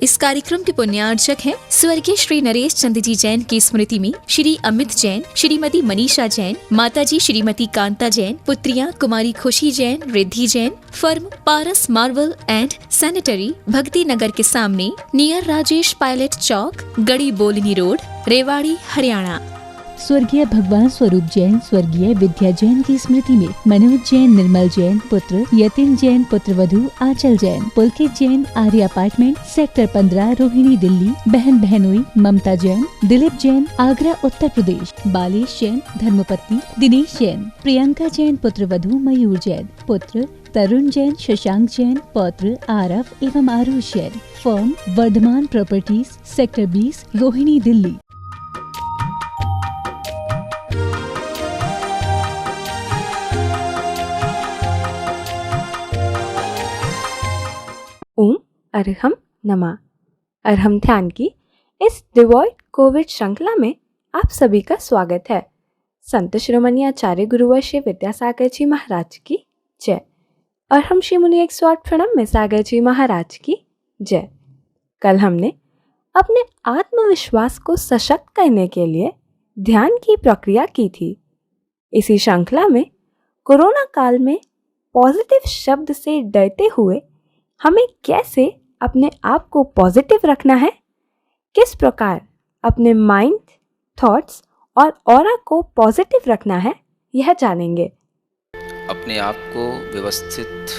इस कार्यक्रम के पुण्यार्चक हैं स्वर्गीय श्री नरेश चंद जी जैन की स्मृति में श्री अमित जैन, श्रीमती मनीषा जैन, माताजी श्रीमती कांता जैन, पुत्रियां कुमारी खुशी Jain, Riddhi Jain, firm Paras marble and sanitary, भक्ति नगर के सामने, नियर राजेश पायलट चौक, गड़ी बोलनी रोड, रेवाड़ी, हरियाणा। स्वर्गीय भगवान स्वरूप जैन, स्वर्गीय विद्या जैन की स्मृति में मनोज जैन, निर्मल जैन पुत्र, यतिन जैन पुत्र वधू आंचल जैन, पुलकित जैन, आर्य अपार्टमेंट, सेक्टर 15, रोहिणी, दिल्ली, बहन बहनोई ममता जैन, दिलीप जैन, आगरा उत्तर प्रदेश, बालेश जैन, धर्मपत्नी दिनेश जैन, प्रियंका जैन पुत्र वधू मयूर जैन, पुत्र तरुण जैन, शशांक जैन, पौत्र आरव एवं Aarush Jain, firm Varthaman properties, sector 20, Rohini, Delhi. ओम अरहम नमः। अरहम ध्यान की इस डिवॉइड कोविड श्रृंखला में आप सभी का स्वागत है। संत शिरोमणि आचार्य गुरुवर श्री विद्यासागर जी महाराज की जय। अरहम श्री मुनि 108 प्रणम में सागर जी महाराज की जय। कल हमने अपने आत्मविश्वास को सशक्त करने के लिए ध्यान की प्रक्रिया की थी। इसी श्रृंखला में कोरोना काल में पॉजिटिव शब्द से डरते हुए हमें कैसे अपने आप को पॉजिटिव रखना है, किस प्रकार अपने माइंड, थॉट्स और ऑरा को पॉजिटिव रखना है, यह जानेंगे। अपने आप को व्यवस्थित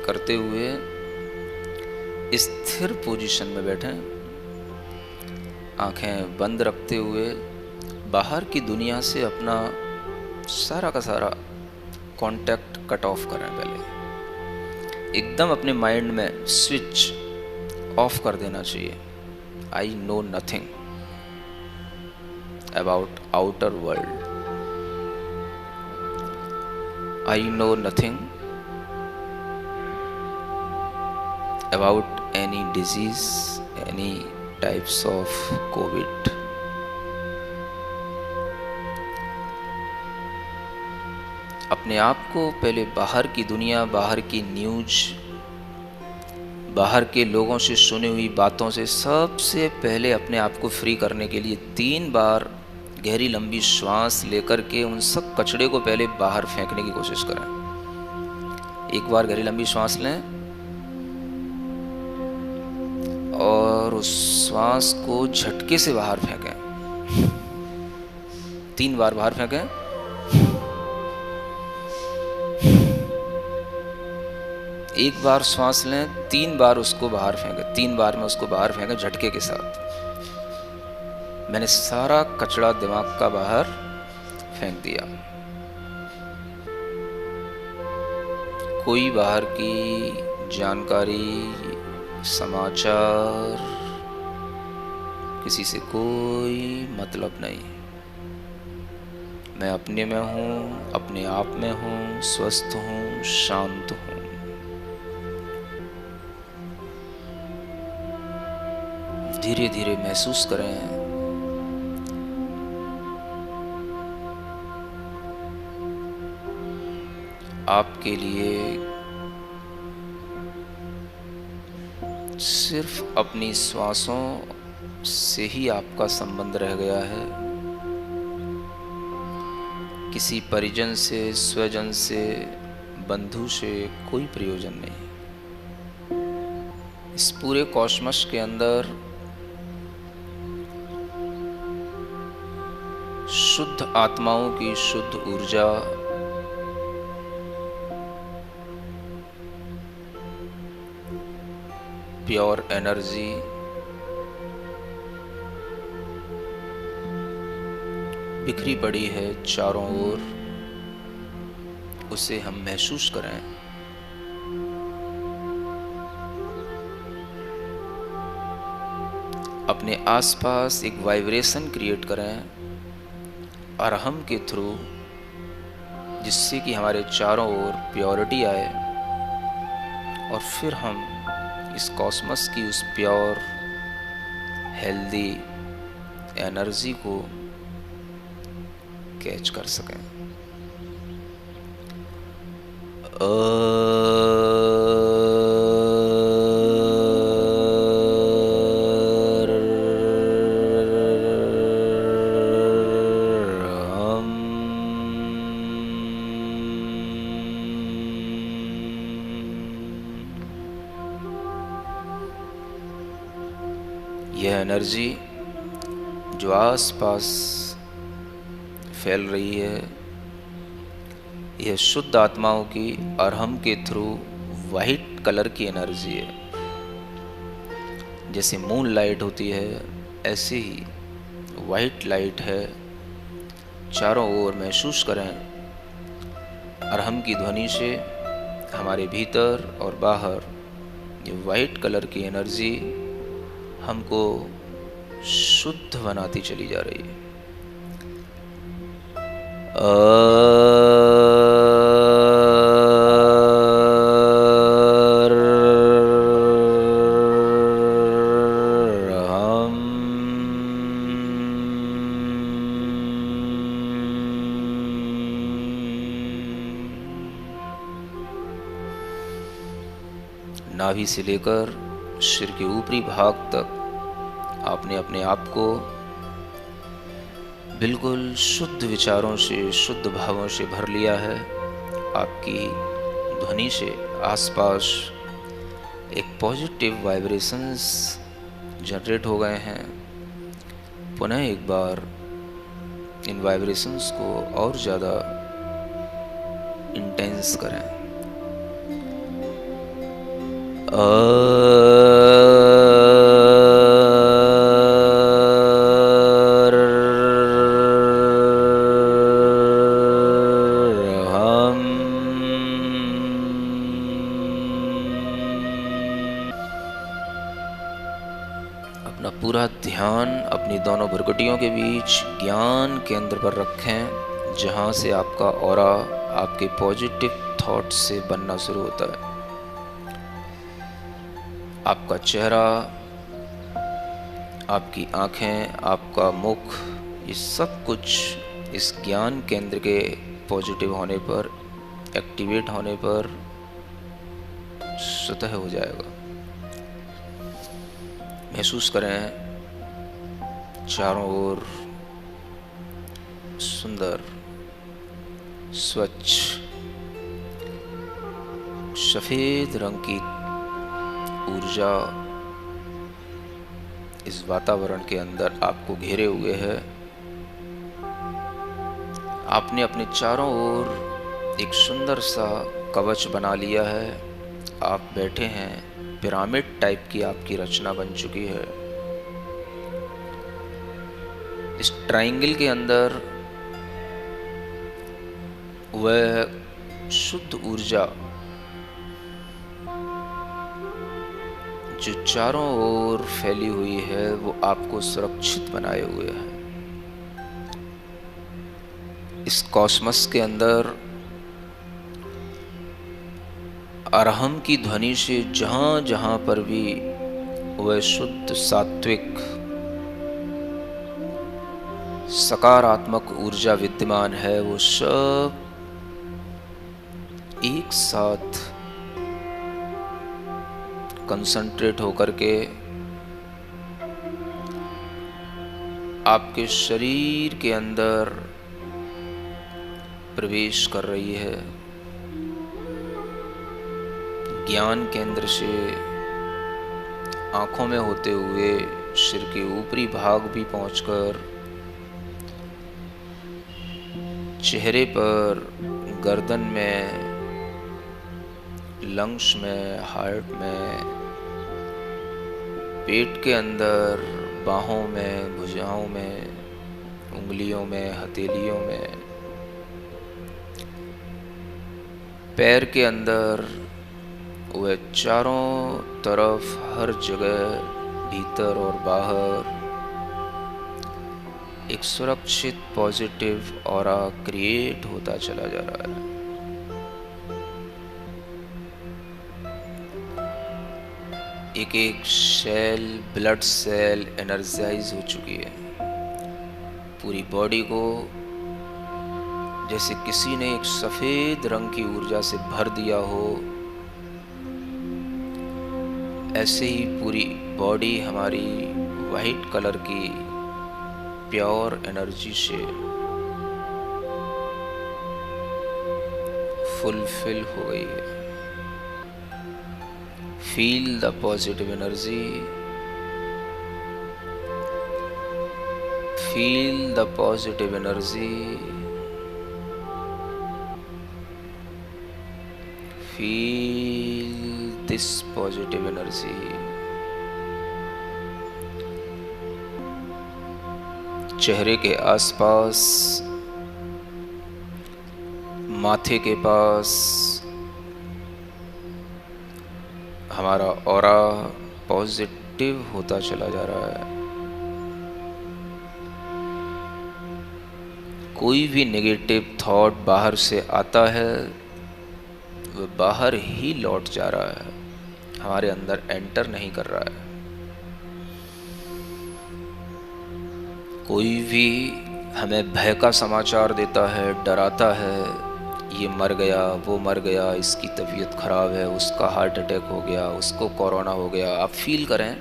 करते हुए स्थिर पोजीशन में बैठें, आंखें बंद रखते हुए बाहर की दुनिया से अपना सारा का सारा कांटेक्ट कट ऑफ करें। पहले एकदम अपने माइंड में स्विच ऑफ कर देना चाहिए। I know nothing about outer world, I know nothing about any disease, any types of Covid. अपने आप को पहले बाहर की दुनिया, बाहर की न्यूज, बाहर के लोगों से सुनी हुई बातों से सबसे पहले अपने आप को फ्री करने के लिए 3 बार गहरी लंबी श्वास लेकर के उन सब कचड़े को पहले बाहर फेंकने की कोशिश करें। एक बार गहरी लंबी श्वास लें और उस श्वास को झटके से बाहर फेंकें। 3 बार बाहर फेंकें। एक बार श्वास लें, 3 बार उसको बाहर फेंकें। 3 बार में उसको बाहर फेंकें झटके के साथ। मैंने सारा कचरा दिमाग का बाहर फेंक दिया। कोई बाहर की जानकारी, समाचार, किसी से कोई मतलब नहीं। मैं अपने में हूँ, अपने आप में हूँ, स्वस्थ हूँ, शांत हूँ। धीरे धीरे महसूस करें आपके लिए सिर्फ अपनी श्वासों से ही आपका संबंध रह गया है। किसी परिजन से, स्वजन से, बंधु से कोई प्रयोजन नहीं। इस पूरे कॉस्मस के अंदर शुद्ध आत्माओं की शुद्ध ऊर्जा, प्योर एनर्जी बिखरी पड़ी है चारों ओर। उसे हम महसूस करें। अपने आसपास एक वाइब्रेशन क्रिएट करें अरहम के थ्रू, जिससे कि हमारे चारों ओर प्योरिटी आए और फिर हम इस कॉस्मस की उस प्योर हेल्दी एनर्जी को कैच कर सकें। यह एनर्जी जो आसपास फैल रही है, यह शुद्ध आत्माओं की अरहम के थ्रू वाइट कलर की एनर्जी है। जैसे मून लाइट होती है, ऐसे ही वाइट लाइट है। चारों ओर महसूस करें अरहम की ध्वनि से हमारे भीतर और बाहर ये वाइट कलर की एनर्जी हमको शुद्ध बनाती चली जा रही है। नाभि से लेकर सिर के ऊपरी भाग तक आपने अपने आप को बिल्कुल शुद्ध विचारों से, शुद्ध भावों से भर लिया है। आपकी ध्वनि से आसपास एक पॉजिटिव वाइब्रेशंस जनरेट हो गए हैं। पुनः एक बार इन वाइब्रेशंस को और ज़्यादा इंटेंस करें। अपना पूरा ध्यान अपनी दोनों भुरकुटियों के बीच ज्ञान केंद्र पर रखें, जहाँ से आपका ऑरा आपके पॉजिटिव थॉट से बनना शुरू होता है। आपका चेहरा, आपकी आँखें, आपका मुख, ये सब कुछ इस ज्ञान केंद्र के पॉजिटिव होने पर, एक्टिवेट होने पर स्वतः हो जाएगा। महसूस करें चारों ओर सुंदर, स्वच्छ, सफेद रंग की ऊर्जा इस वातावरण के अंदर आपको घेरे हुए है। आपने अपने चारों ओर एक सुंदर सा कवच बना लिया है। आप बैठे हैं, पिरामिड टाइप की आपकी रचना बन चुकी है। इस ट्रायंगल के अंदर वह शुद्ध ऊर्जा जो चारों ओर फैली हुई है, वो आपको सुरक्षित बनाए हुए है। इस कॉस्मस के अंदर अरहम की ध्वनि से जहां जहां पर भी वह शुद्ध सात्विक सकारात्मक ऊर्जा विद्यमान है, वो सब एक साथ कंसंट्रेट होकर के आपके शरीर के अंदर प्रवेश कर रही है। ज्ञान केंद्र से आँखों में होते हुए सिर के ऊपरी भाग भी पहुंचकर चेहरे पर, गर्दन में, लंग्स में, हार्ट में, पेट के अंदर, बाहों में, भुजाओं में, उंगलियों में, हथेलियों में, पैर के अंदर, वह चारों तरफ हर जगह भीतर और बाहर एक सुरक्षित पॉजिटिव ऑरा क्रिएट होता चला जा रहा है। एक एक सेल, ब्लड सेल एनर्जाइज हो चुकी है। पूरी बॉडी को जैसे किसी ने एक सफेद रंग की ऊर्जा से भर दिया हो, ऐसे ही पूरी बॉडी हमारी वाइट कलर की प्योर एनर्जी से फुलफिल हो गई है। Feel the positive energy feel the positive energy. Feel this positive energy. चेहरे के आसपास, माथे के पास हमारा ऑरा पॉजिटिव होता चला जा रहा है। कोई भी नेगेटिव थॉट बाहर से आता है, वह बाहर ही लौट जा रहा है, हमारे अंदर एंटर नहीं कर रहा है। कोई भी हमें भय का समाचार देता है, डराता है, ये मर गया, वो मर गया, इसकी तबीयत खराब है, उसका हार्ट अटैक हो गया, उसको कोरोना हो गया। आप फील करें,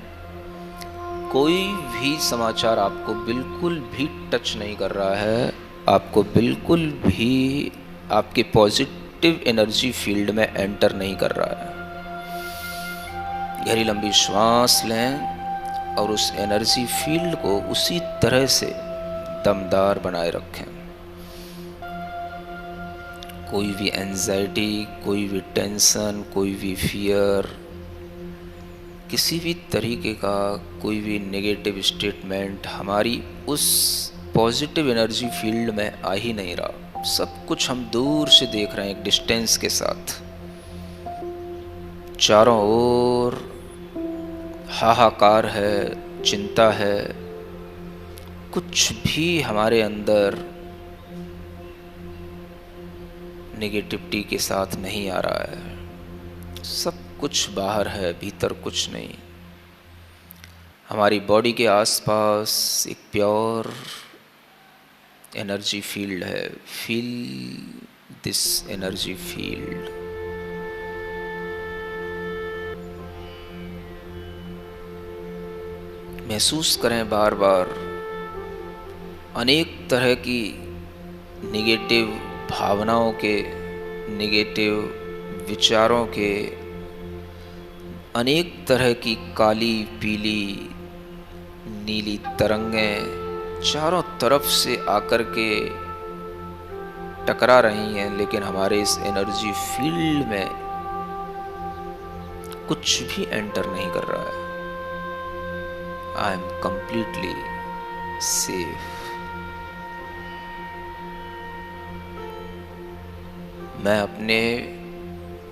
कोई भी समाचार आपको बिल्कुल भी टच नहीं कर रहा है, आपको बिल्कुल भी आपके पॉजिटिव एनर्जी फील्ड में एंटर नहीं कर रहा है। गहरी लंबी श्वास लें और उस एनर्जी फील्ड को उसी तरह से दमदार बनाए रखें। कोई भी एंजाइटी, कोई भी टेंशन, कोई भी फियर, किसी भी तरीके का कोई भी नेगेटिव स्टेटमेंट हमारी उस पॉजिटिव एनर्जी फील्ड में आ ही नहीं रहा। सब कुछ हम दूर से देख रहे हैं, एक डिस्टेंस के साथ। चारों ओर हाहाकार है, चिंता है, कुछ भी हमारे अंदर नेगेटिविटी के साथ नहीं आ रहा है। सब कुछ बाहर है, भीतर कुछ नहीं। हमारी बॉडी के आसपास एक प्योर एनर्जी फील्ड है। Feel this energy field. महसूस करें बार बार अनेक तरह की नेगेटिव भावनाओं के, नेगेटिव विचारों के, अनेक तरह की काली, पीली, नीली तरंगें चारों तरफ से आकर के टकरा रही हैं, लेकिन हमारे इस एनर्जी फील्ड में कुछ भी एंटर नहीं कर रहा है। I am completely safe. मैं अपने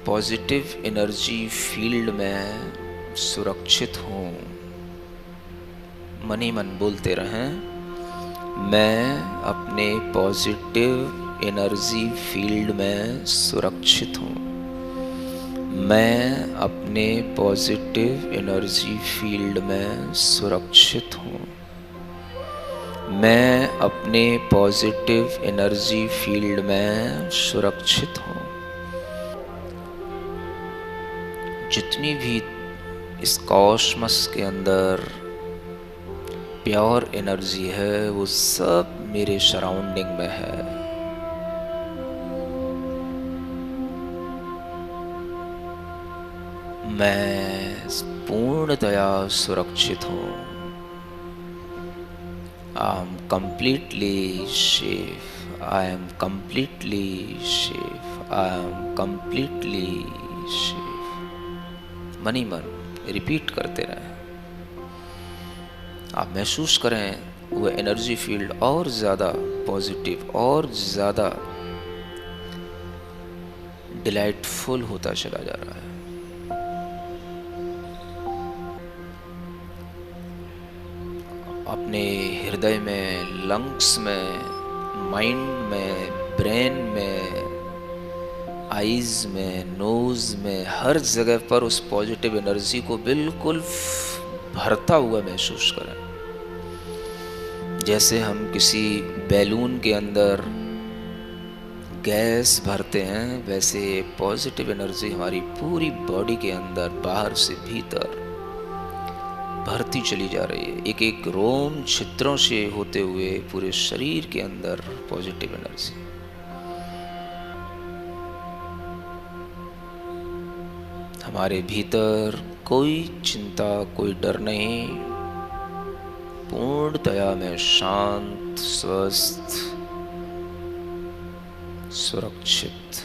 पॉजिटिव एनर्जी फील्ड में सुरक्षित हूँ। मन ही मन बोलते रहें, मैं अपने पॉजिटिव एनर्जी फील्ड में सुरक्षित हूँ। मैं अपने पॉजिटिव एनर्जी फील्ड में सुरक्षित हूँ। मैं अपने पॉजिटिव एनर्जी फील्ड में सुरक्षित हूँ। जितनी भी इस कॉस्मस के अंदर प्योर एनर्जी है, वो सब मेरे सराउंडिंग में है। मैं पूर्णतया सुरक्षित हूँ। I am completely safe. I am completely safe. I am completely safe. मन ही मन रिपीट करते रहें। आप महसूस करें वो एनर्जी फील्ड और ज़्यादा पॉजिटिव, और ज़्यादा डिलाइटफुल होता चला जा रहा है। अपने हृदय में, लंग्स में, माइंड में, ब्रेन में, आईज में, नोज में, हर जगह पर उस पॉजिटिव एनर्जी को बिल्कुल भरता हुआ महसूस करें। जैसे हम किसी बैलून के अंदर गैस भरते हैं, वैसे पॉजिटिव एनर्जी हमारी पूरी बॉडी के अंदर, बाहर से भीतर भरती चली जा रही है। एक एक रोम छिद्रों से होते हुए पूरे शरीर के अंदर पॉजिटिव एनर्जी। हमारे भीतर कोई चिंता, कोई डर नहीं, पूर्णतया मैं शांत, स्वस्थ, सुरक्षित।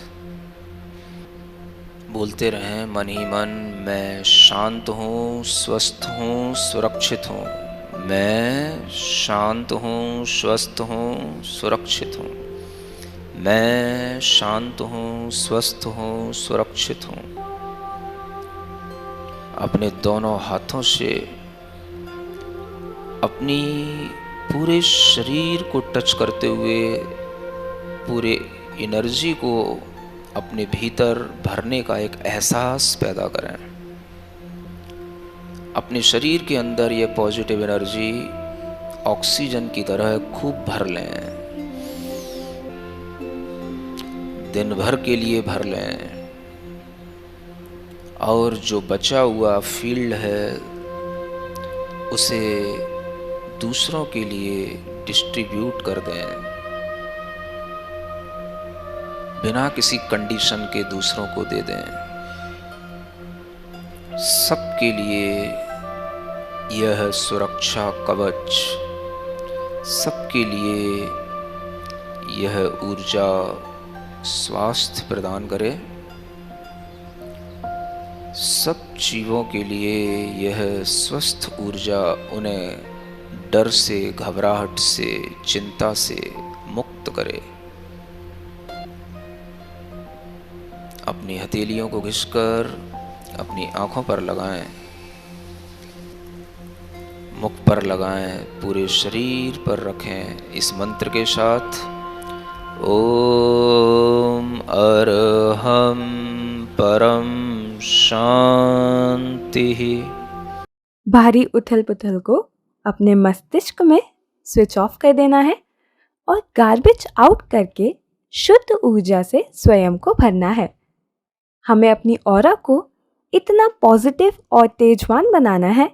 बोलते रहें मन ही मन, मैं शांत हूँ, स्वस्थ हूँ, सुरक्षित हूँ। मैं शांत हूँ, स्वस्थ हूँ, सुरक्षित हूँ। मैं शांत हूँ, स्वस्थ हूँ, सुरक्षित हूँ। अपने दोनों हाथों से अपनी पूरे शरीर को टच करते हुए पूरे एनर्जी को अपने भीतर भरने का एक एहसास पैदा करें। अपने शरीर के अंदर ये पॉजिटिव एनर्जी ऑक्सीजन की तरह खूब भर लें, दिन भर के लिए भर लें, और जो बचा हुआ फील्ड है उसे दूसरों के लिए डिस्ट्रीब्यूट कर दें, बिना किसी कंडीशन के दूसरों को दे दें। सबके लिए यह सुरक्षा कवच, सबके लिए यह ऊर्जा स्वास्थ्य प्रदान करे। सब जीवों के लिए यह स्वस्थ ऊर्जा उन्हें डर से, घबराहट से, चिंता से मुक्त करे। अपनी हथेलियों को घिसकर अपनी आंखों पर लगाएं, मुख पर लगाएं, पूरे शरीर पर रखें इस मंत्र के साथ, ओम अरहम परम शांति। भारी उथल पुथल को अपने मस्तिष्क में स्विच ऑफ कर देना है और गार्बेज आउट करके शुद्ध ऊर्जा से स्वयं को भरना है। हमें अपनी ऑरा को इतना पॉजिटिव और तेजवान बनाना है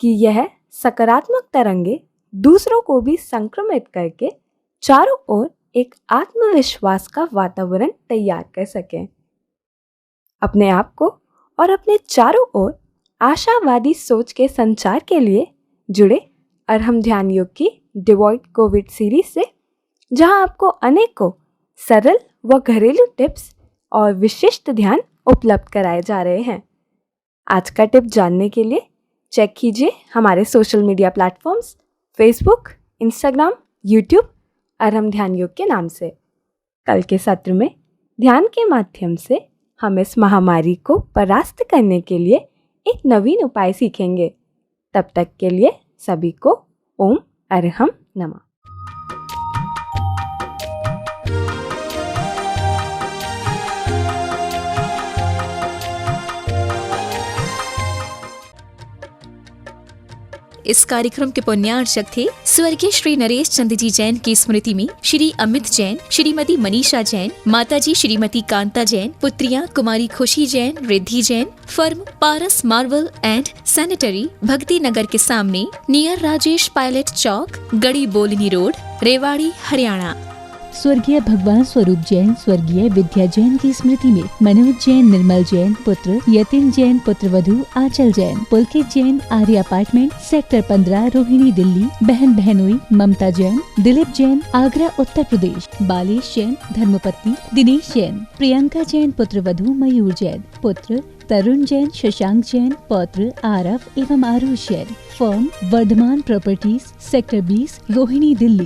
कि यह सकारात्मक तरंगे दूसरों को भी संक्रमित करके चारों ओर एक आत्मविश्वास का वातावरण तैयार कर सकें। अपने आप को और अपने चारों ओर आशावादी सोच के संचार के लिए जुड़े अरहम ध्यान योग की डिवॉइड कोविड सीरीज से, जहां आपको अनेकों सरल व घरेलू टिप्स और विशिष्ट ध्यान उपलब्ध कराए जा रहे हैं। आज का टिप जानने के लिए चेक कीजिए हमारे social media platforms Facebook, Instagram, YouTube अरहम ध्यान योग के नाम से। कल के सत्र में ध्यान के माध्यम से हम इस महामारी को परास्त करने के लिए एक नवीन उपाय सीखेंगे। तब तक के लिए सभी को ओम अरहम नमः। इस कार्यक्रम के पुण्यार्चक थे स्वर्गीय श्री नरेश चंद जी जैन की स्मृति में श्री अमित जैन, श्रीमती मनीषा जैन, माताजी श्रीमती कांता जैन, पुत्रियां कुमारी खुशी Jain, Riddhi Jain. Firm Paras marble and sanitary, भक्ति नगर के सामने, नियर राजेश पायलट चौक, गड़ी बोलनी रोड, रेवाड़ी, हरियाणा। स्वर्गीय भगवान स्वरूप जैन, स्वर्गीय विद्या जैन की स्मृति में मनोज जैन, निर्मल जैन पुत्र, यतिन जैन पुत्र वधू आंचल जैन, पुलकित जैन, आर्य अपार्टमेंट, सेक्टर 15, रोहिणी, दिल्ली। बहन बहनोई ममता जैन, दिलीप जैन, आगरा, उत्तर प्रदेश। बालेश जैन, धर्मपत्नी दिनेश जैन, प्रियंका जैन पुत्र वधू मयूर जैन, पुत्र तरुण जैन, शशांक जैन, पौत्र आरव एवं Aarush Jain. Firm Varthaman properties, sector 20, Rohini, Delhi.